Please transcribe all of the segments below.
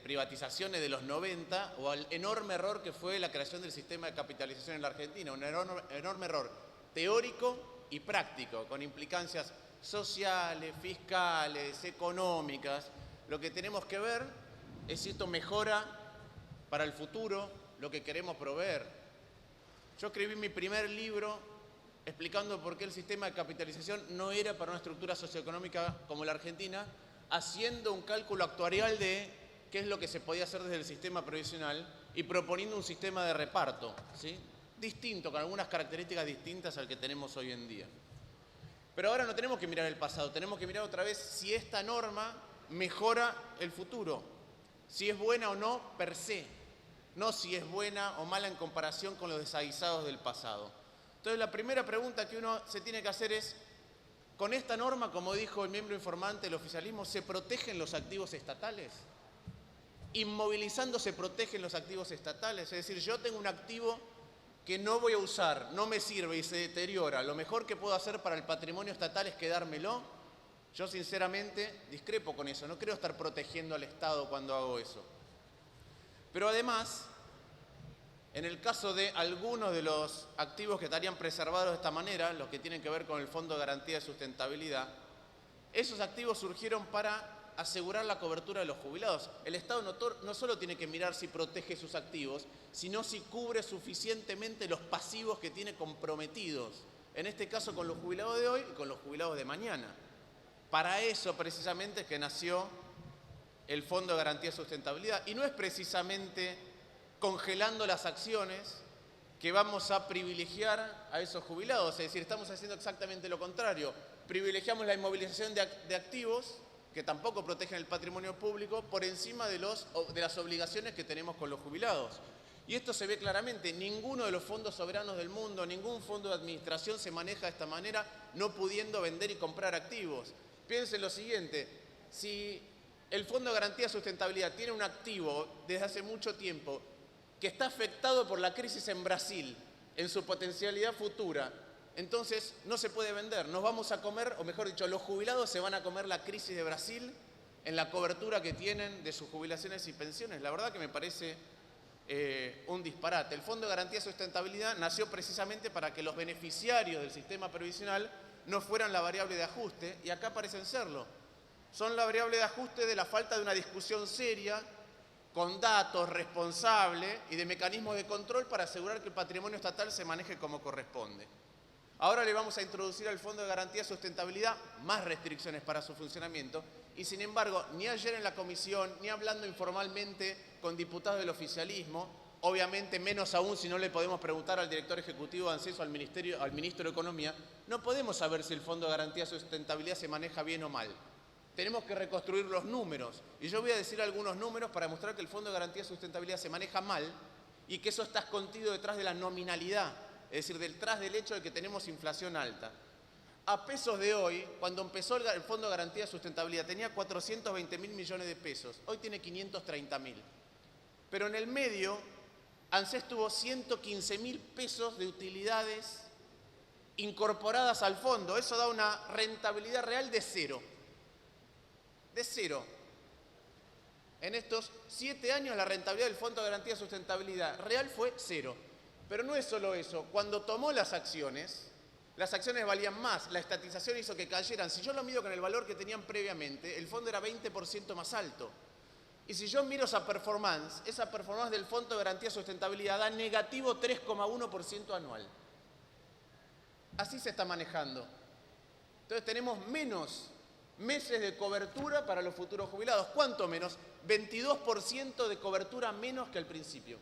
privatizaciones de los 90 o al enorme error que fue la creación del sistema de capitalización en la Argentina, un enorme error teórico y práctico, con implicancias sociales, fiscales, económicas. Lo que tenemos que ver es si esto mejora para el futuro lo que queremos proveer. Yo escribí mi primer libro explicando por qué el sistema de capitalización no era para una estructura socioeconómica como la Argentina, haciendo un cálculo actuarial de qué es lo que se podía hacer desde el sistema previsional y proponiendo un sistema de reparto, ¿sí?, distinto, con algunas características distintas al que tenemos hoy en día. Pero ahora no tenemos que mirar el pasado, tenemos que mirar otra vez si esta norma mejora el futuro, si es buena o no per se, no si es buena o mala en comparación con los desaguisados del pasado. Entonces la primera pregunta que uno se tiene que hacer es, ¿con esta norma, como dijo el miembro informante del oficialismo, se protegen los activos estatales? Inmovilizando se protegen los activos estatales, es decir, yo tengo un activo que no voy a usar, no me sirve y se deteriora, lo mejor que puedo hacer para el patrimonio estatal es quedármelo. Yo sinceramente discrepo con eso, no creo estar protegiendo al Estado cuando hago eso. Pero además, en el caso de algunos de los activos que estarían preservados de esta manera, los que tienen que ver con el Fondo de Garantía de Sustentabilidad, esos activos surgieron para asegurar la cobertura de los jubilados. El Estado no solo tiene que mirar si protege sus activos, sino si cubre suficientemente los pasivos que tiene comprometidos, en este caso con los jubilados de hoy y con los jubilados de mañana. Para eso precisamente es que nació el Fondo de Garantía de Sustentabilidad, y no es precisamente congelando las acciones que vamos a privilegiar a esos jubilados, es decir, estamos haciendo exactamente lo contrario, privilegiamos la inmovilización de activos que tampoco protegen el patrimonio público por encima de las obligaciones que tenemos con los jubilados. Y esto se ve claramente, ninguno de los fondos soberanos del mundo, ningún fondo de administración se maneja de esta manera, no pudiendo vender y comprar activos. Piensen lo siguiente, si el Fondo de Garantía de Sustentabilidad tiene un activo desde hace mucho tiempo que está afectado por la crisis en Brasil, en su potencialidad futura, entonces no se puede vender. Nos vamos a comer, o mejor dicho, los jubilados se van a comer la crisis de Brasil en la cobertura que tienen de sus jubilaciones y pensiones. La verdad que me parece un disparate. El Fondo de Garantía de Sustentabilidad nació precisamente para que los beneficiarios del sistema previsional no fueran la variable de ajuste, y acá parecen serlo. Son la variable de ajuste de la falta de una discusión seria, con datos, responsable y de mecanismos de control para asegurar que el patrimonio estatal se maneje como corresponde. Ahora le vamos a introducir al Fondo de Garantía de Sustentabilidad más restricciones para su funcionamiento y, sin embargo, ni ayer en la comisión, ni hablando informalmente con diputados del oficialismo, obviamente menos aún si no le podemos preguntar al director ejecutivo de ANSES o al ministro de Economía, no podemos saber si el Fondo de Garantía de Sustentabilidad se maneja bien o mal. Tenemos que reconstruir los números. Y yo voy a decir algunos números para mostrar que el Fondo de Garantía de Sustentabilidad se maneja mal y que eso está escondido detrás de la nominalidad, es decir, detrás del hecho de que tenemos inflación alta. A pesos de hoy, cuando empezó el Fondo de Garantía de Sustentabilidad, tenía 420.000 millones de pesos. Hoy tiene 530.000. Pero en el medio, ANSES tuvo 115.000 pesos de utilidades incorporadas al fondo. Eso da una rentabilidad real de cero. De cero. En estos 7 años la rentabilidad del Fondo de Garantía de Sustentabilidad real fue cero. Pero no es solo eso. Cuando tomó las acciones valían más. La estatización hizo que cayeran. Si yo lo mido con el valor que tenían previamente, el fondo era 20% más alto. Y si yo miro esa performance del Fondo de Garantía de Sustentabilidad da negativo 3,1% anual. Así se está manejando. Entonces tenemos menos meses de cobertura para los futuros jubilados. ¿Cuánto menos? 22% de cobertura menos que al principio.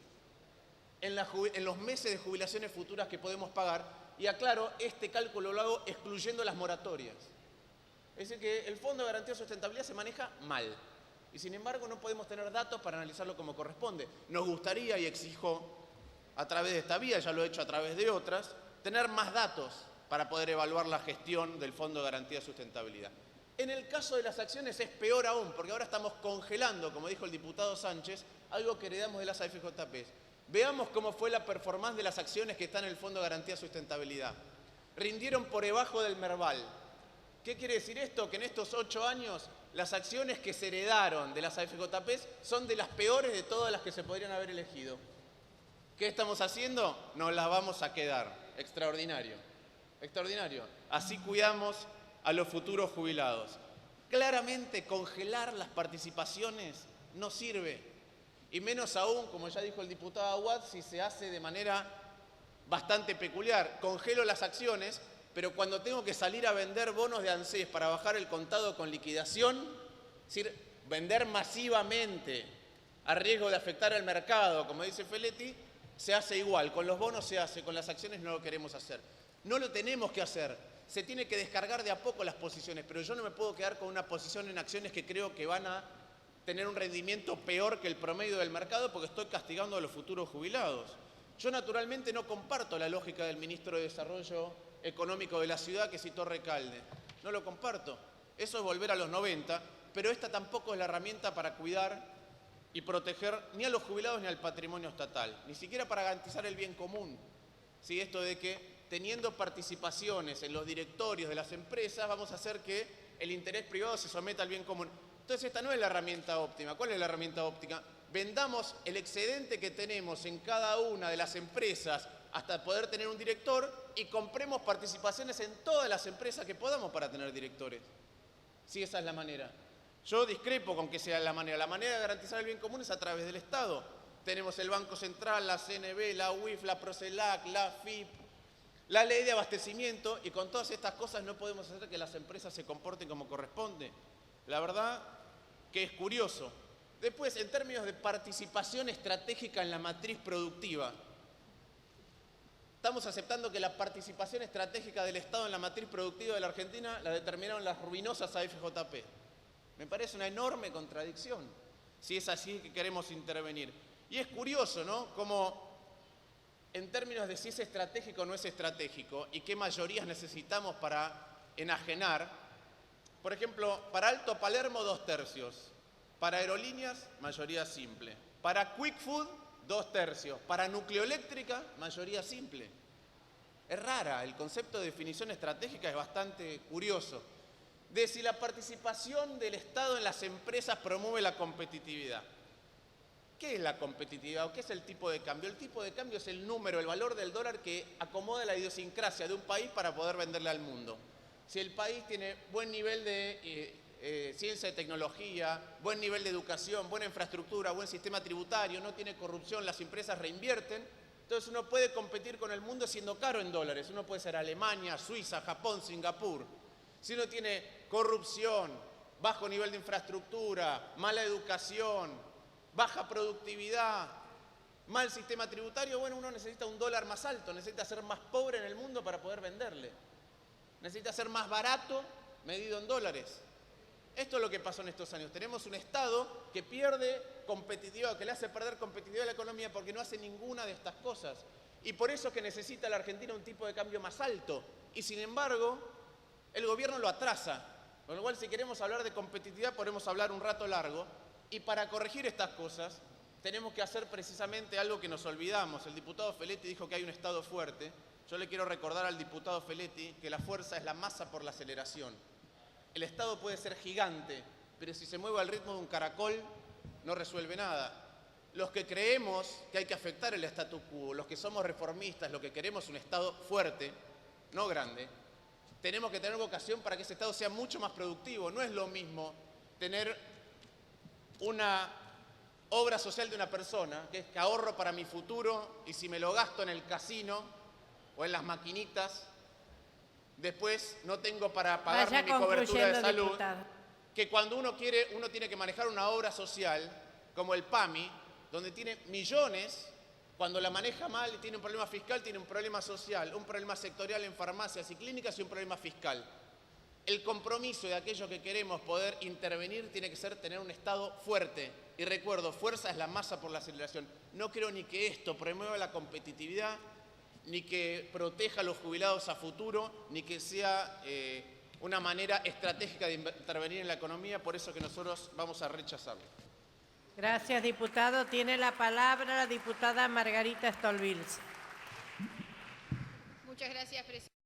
En los meses de jubilaciones futuras que podemos pagar. Y aclaro, este cálculo lo hago excluyendo las moratorias. Es decir, que el Fondo de Garantía de Sustentabilidad se maneja mal. Y sin embargo no podemos tener datos para analizarlo como corresponde. Nos gustaría, y exijo a través de esta vía, ya lo he hecho a través de otras, tener más datos para poder evaluar la gestión del Fondo de Garantía de Sustentabilidad. En el caso de las acciones es peor aún, porque ahora estamos congelando, como dijo el diputado Sánchez, algo que heredamos de las AFJP. Veamos cómo fue la performance de las acciones que están en el Fondo de Garantía de Sustentabilidad. Rindieron por debajo del Merval. ¿Qué quiere decir esto? Que en estos 8 años las acciones que se heredaron de las AFJPs son de las peores de todas las que se podrían haber elegido. ¿Qué estamos haciendo? Nos las vamos a quedar. Extraordinario. Extraordinario. Así cuidamos a los futuros jubilados. Claramente congelar las participaciones no sirve. Y menos aún, como ya dijo el diputado Aguad, si se hace de manera bastante peculiar. Congelo las acciones, pero cuando tengo que salir a vender bonos de ANSES para bajar el contado con liquidación, es decir, vender masivamente a riesgo de afectar al mercado, como dice Feletti, se hace igual. Con los bonos se hace, con las acciones no lo queremos hacer. No lo tenemos que hacer. Se tiene que descargar de a poco las posiciones, pero yo no me puedo quedar con una posición en acciones que creo que van a tener un rendimiento peor que el promedio del mercado porque estoy castigando a los futuros jubilados. Yo naturalmente no comparto la lógica del ministro de Desarrollo Económico de la ciudad que citó Recalde. No lo comparto. Eso es volver a los 90, pero esta tampoco es la herramienta para cuidar y proteger ni a los jubilados ni al patrimonio estatal, ni siquiera para garantizar el bien común. ¿Sí? Esto de que teniendo participaciones en los directorios de las empresas vamos a hacer que el interés privado se someta al bien común. Entonces esta no es la herramienta óptima. ¿Cuál es la herramienta óptima? Vendamos el excedente que tenemos en cada una de las empresas hasta poder tener un director y compremos participaciones en todas las empresas que podamos para tener directores. Sí, esa es la manera. Yo discrepo con que sea la manera. La manera de garantizar el bien común es a través del Estado. Tenemos el Banco Central, la CNB, la UIF, la Procelac, la FIP, la ley de abastecimiento, y con todas estas cosas no podemos hacer que las empresas se comporten como corresponde. La verdad que es curioso. Después, en términos de participación estratégica en la matriz productiva, estamos aceptando que la participación estratégica del Estado en la matriz productiva de la Argentina la determinaron las ruinosas AFJP. Me parece una enorme contradicción, si es así que queremos intervenir. Y es curioso, ¿no?, como en términos de si es estratégico o no es estratégico y qué mayorías necesitamos para enajenar. Por ejemplo, para Alto Palermo 2/3, para aerolíneas mayoría simple, para Quick Food 2/3, para nucleoeléctrica mayoría simple. Es rara, el concepto de definición estratégica es bastante curioso. De si la participación del Estado en las empresas promueve la competitividad. ¿Qué es la competitividad o qué es el tipo de cambio? El tipo de cambio es el número, el valor del dólar que acomoda la idiosincrasia de un país para poder venderle al mundo. Si el país tiene buen nivel de ciencia y tecnología, buen nivel de educación, buena infraestructura, buen sistema tributario, no tiene corrupción, las empresas reinvierten, entonces uno puede competir con el mundo siendo caro en dólares. Uno puede ser Alemania, Suiza, Japón, Singapur. Si uno tiene corrupción, bajo nivel de infraestructura, mala educación, baja productividad, mal sistema tributario, bueno, uno necesita un dólar más alto, necesita ser más pobre en el mundo para poder venderle. Necesita ser más barato medido en dólares. Esto es lo que pasó en estos años. Tenemos un Estado que pierde competitividad, que le hace perder competitividad a la economía porque no hace ninguna de estas cosas. Y por eso es que necesita la Argentina un tipo de cambio más alto. Y sin embargo, el gobierno lo atrasa. Con lo cual, si queremos hablar de competitividad, podemos hablar un rato largo. Y para corregir estas cosas, tenemos que hacer precisamente algo que nos olvidamos. El diputado Feletti dijo que hay un Estado fuerte. Yo le quiero recordar al diputado Feletti que la fuerza es la masa por la aceleración. El Estado puede ser gigante, pero si se mueve al ritmo de un caracol, no resuelve nada. Los que creemos que hay que afectar el statu quo, los que somos reformistas, los que queremos un Estado fuerte, no grande, tenemos que tener vocación para que ese Estado sea mucho más productivo. No es lo mismo tener una obra social de una persona, que es que ahorro para mi futuro y si me lo gasto en el casino o en las maquinitas, después no tengo para pagarme mi cobertura de salud, diputado. Que cuando uno quiere, uno tiene que manejar una obra social como el PAMI, donde tiene millones, cuando la maneja mal y tiene un problema fiscal, tiene un problema social, un problema sectorial en farmacias y clínicas y un problema fiscal. El compromiso de aquellos que queremos poder intervenir tiene que ser tener un Estado fuerte. Y recuerdo, fuerza es la masa por la aceleración. No creo ni que esto promueva la competitividad, ni que proteja a los jubilados a futuro, ni que sea una manera estratégica de intervenir en la economía. Por eso que nosotros vamos a rechazarlo. Gracias, diputado. Tiene la palabra la diputada Margarita Stolbiz. Muchas gracias, presidente.